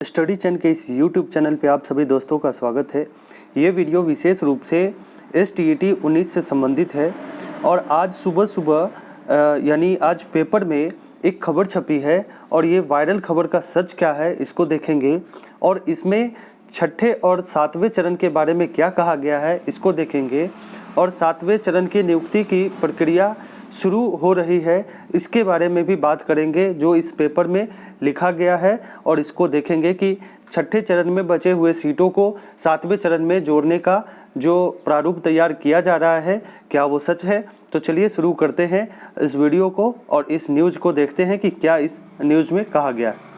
Study चैन के इस YouTube channel पे आप सभी दोस्तों का स्वागत है। ये वीडियो विशेष रूप से STET 19 से संबंधित है और आज सुबह यानी आज पेपर में एक खबर छपी है और ये वायरल खबर का सच क्या है इसको देखेंगे और इसमें छठे और सातवें चरण के बारे में क्या कहा गया है इसको देखेंगे और सातवें चरण की नियुक्ति की प्रक्रिया शुरू हो रही है इसके बारे में भी बात करेंगे जो इस पेपर में लिखा गया है और इसको देखेंगे कि छठे चरण में बचे हुए सीटों को सातवें चरण में जोड़ने का जो प्रारूप तैयार किया जा रहा है क्या वो सच है। तो चलिए शुरू करते हैं इस वीडियो को और इस न्यूज़ को देखते हैं कि क्या इस न्यूज़ में कहा गया है।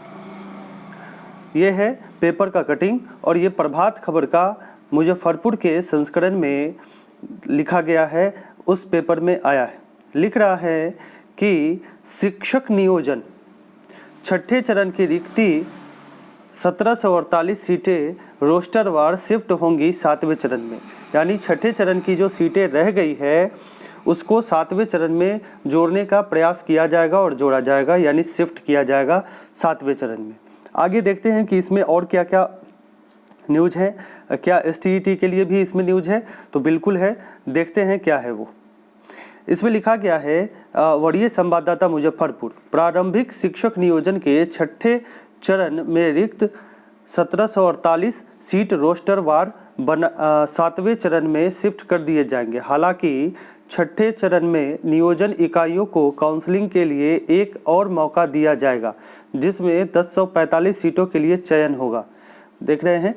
ये है पेपर का कटिंग और ये प्रभात खबर का मुजफ्फरपुर के संस्करण में लिखा गया है, उस पेपर में आया है। लिख रहा है कि शिक्षक नियोजन छठे चरण की रिक्ति 1748 सीटें रोस्टरवार शिफ्ट होंगी सातवें चरण में, यानी छठे चरण की जो सीटें रह गई है उसको सातवें चरण में जोड़ने का प्रयास किया जाएगा और जोड़ा जाएगा, यानी शिफ्ट किया जाएगा सातवें चरण में। आगे देखते हैं कि इसमें और क्या क्या न्यूज़ है, क्या STET के लिए भी इसमें न्यूज़ है, तो बिल्कुल है, देखते हैं क्या है वो। इसमें लिखा गया है वरीय संवाददाता मुजफ्फरपुर, प्रारंभिक शिक्षक नियोजन के छठे चरण में रिक्त 1748 सीट रोस्टरवार सातवें चरण में शिफ्ट कर दिए जाएंगे। हालांकि छठे चरण में नियोजन इकाइयों को काउंसलिंग के लिए एक और मौका दिया जाएगा जिसमें 1045 सीटों के लिए चयन होगा। देख रहे हैं।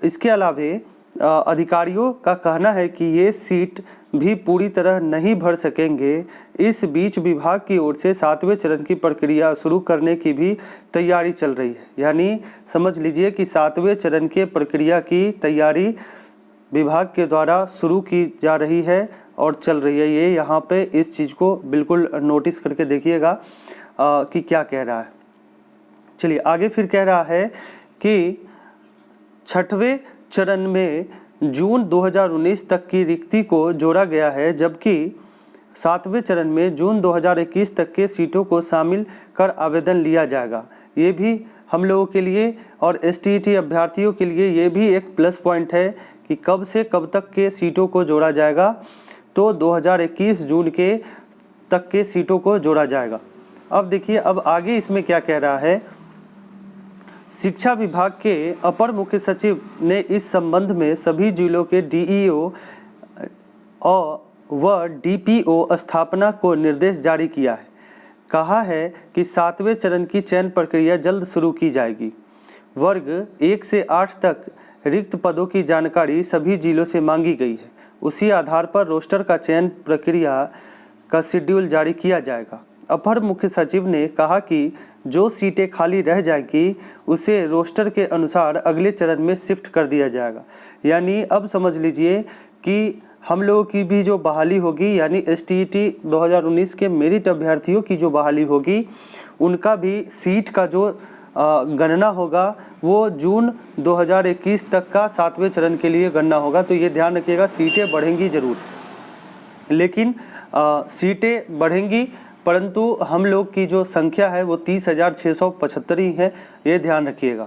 इसके अलावे अधिकारियों का कहना है कि ये सीट भी पूरी तरह नहीं भर सकेंगे। इस बीच विभाग की ओर से सातवें चरण की प्रक्रिया शुरू करने की भी तैयारी चल रही है, यानी समझ लीजिए कि सातवें चरण के प्रक्रिया की तैयारी विभाग के द्वारा शुरू की जा रही है और चल रही है। ये यहाँ पे इस चीज़ को बिल्कुल नोटिस करके देखिएगा कि क्या कह रहा है। चलिए आगे फिर कह रहा है कि छठवें चरण में जून 2019 तक की रिक्ति को जोड़ा गया है, जबकि सातवें चरण में जून 2021 तक के सीटों को शामिल कर आवेदन लिया जाएगा। ये भी हम लोगों के लिए और STET अभ्यर्थियों के लिए ये भी एक प्लस पॉइंट है कि कब से कब तक के सीटों को जोड़ा जाएगा, तो 2021 जून के तक के सीटों को जोड़ा जाएगा। अब देखिए अब आगे इसमें क्या कह रहा है। शिक्षा विभाग के अपर मुख्य सचिव ने इस संबंध में सभी जिलों के DEO व DPO स्थापना को निर्देश जारी किया है। कहा है कि सातवें चरण की चयन प्रक्रिया जल्द शुरू की जाएगी। वर्ग 1 से 8 तक रिक्त पदों की जानकारी सभी जिलों से मांगी गई है। उसी आधार पर रोस्टर का चयन प्रक्रिया का शेड्यूल जारी किया जाएगा। अपर मुख्य सचिव ने कहा कि जो सीटें खाली रह जाएंगी उसे रोस्टर के अनुसार अगले चरण में शिफ्ट कर दिया जाएगा। यानी अब समझ लीजिए कि हम लोगों की भी जो बहाली होगी, यानी STET 2019 के मेरिट अभ्यर्थियों की जो बहाली होगी उनका भी सीट का जो गणना होगा वो जून 2021 तक का सातवें चरण के लिए गणना होगा। तो ये ध्यान रखिएगा, सीटें बढ़ेंगी ज़रूर, लेकिन सीटें बढ़ेंगी परंतु हम लोग की जो संख्या है वो 30,675 ही है, ये ध्यान रखिएगा।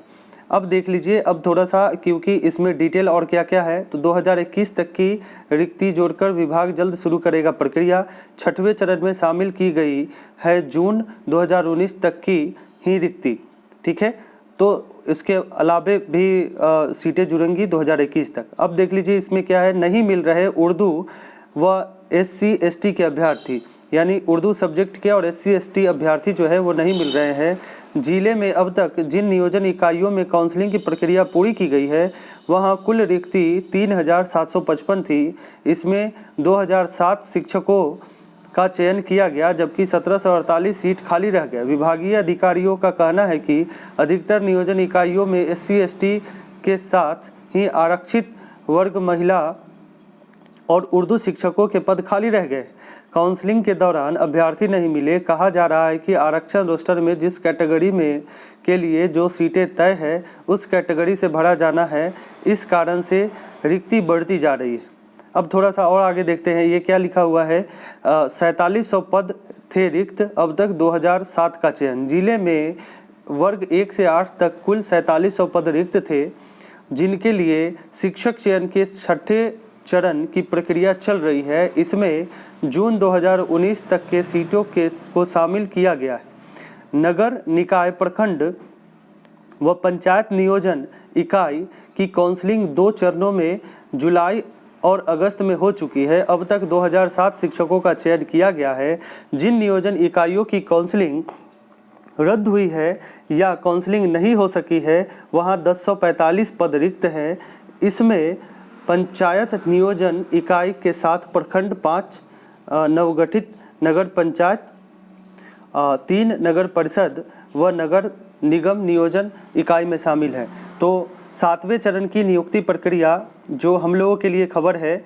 अब देख लीजिए अब थोड़ा सा, क्योंकि इसमें डिटेल और क्या क्या है, तो 2021 तक की रिक्ति जोड़कर विभाग जल्द शुरू करेगा प्रक्रिया। छठवें चरण में शामिल की गई है जून 2019 तक की ही रिक्ति, ठीक है। तो इसके अलावे भी सीटें जुड़ेंगी 2021 तक। अब देख लीजिए इसमें क्या है, नहीं मिल रहे उर्दू व SC ST के अभ्यर्थी, यानी उर्दू सब्जेक्ट के और SC ST अभ्यर्थी जो है वो नहीं मिल रहे हैं। जिले में अब तक जिन नियोजन इकाइयों में काउंसलिंग की प्रक्रिया पूरी की गई है वहां कुल रिक्ति 3,755 थी। इसमें 2007 शिक्षकों का चयन किया गया, जबकि 1748 सीट खाली रह गए। विभागीय अधिकारियों का कहना है कि अधिकतर नियोजन इकाइयों में SC ST के साथ ही आरक्षित वर्ग महिला और उर्दू शिक्षकों के पद खाली रह गए। काउंसलिंग के दौरान अभ्यर्थी नहीं मिले। कहा जा रहा है कि आरक्षण रोस्टर में जिस कैटेगरी में के लिए जो सीटें तय है उस कैटेगरी से भरा जाना है, इस कारण से रिक्ति बढ़ती जा रही है। अब थोड़ा सा और आगे देखते हैं, ये क्या लिखा हुआ है। 4700 पद थे रिक्त, अब तक 2007 का चयन। जिले में वर्ग 1 से 8 तक कुल 4700 पद रिक्त थे, जिनके लिए शिक्षक चयन के छठे चरण की प्रक्रिया चल रही है। इसमें जून 2019 तक के सीटों को शामिल किया गया है। नगर निकाय, प्रखंड व पंचायत नियोजन इकाई की काउंसलिंग 2 चरणों में जुलाई और अगस्त में हो चुकी है। अब तक 2007 शिक्षकों का चयन किया गया है। जिन नियोजन इकाइयों की काउंसलिंग रद्द हुई है या काउंसलिंग नहीं हो सकी है, वहां 1045 पद रिक्त हैं। इसमें पंचायत नियोजन इकाई के साथ प्रखंड 5 नवगठित नगर पंचायत 3 नगर परिषद व नगर निगम नियोजन इकाई में शामिल है। तो 7वें चरण की नियुक्ति प्रक्रिया जो हम लोगों के लिए खबर है,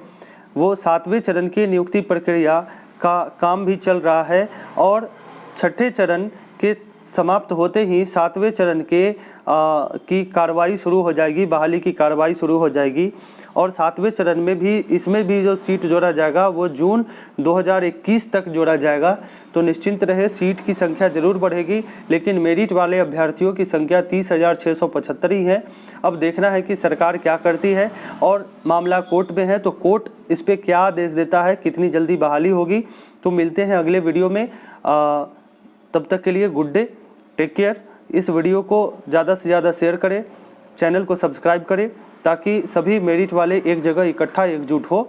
वो 7वें चरण की नियुक्ति प्रक्रिया का काम भी चल रहा है और छठे चरण के समाप्त होते ही 7वें चरण की कार्रवाई शुरू हो जाएगी, बहाली की कार्रवाई शुरू हो जाएगी। और 7वें चरण में भी इसमें भी जो सीट जोड़ा जाएगा वो जून 2021 तक जोड़ा जाएगा। तो निश्चिंत रहे, सीट की संख्या जरूर बढ़ेगी, लेकिन मेरिट वाले अभ्यर्थियों की संख्या 30,675 ही है। अब देखना है कि सरकार क्या करती है और मामला कोर्ट में है, तो कोर्ट इस पर क्या आदेश देता है, कितनी जल्दी बहाली होगी। तो मिलते हैं अगले वीडियो में। तब तक के लिए गुड डे, टेक केयर। इस वीडियो को ज़्यादा से ज़्यादा शेयर करें, चैनल को सब्सक्राइब करें, ताकि सभी मेरिट वाले एक जगह इकट्ठा एकजुट हो।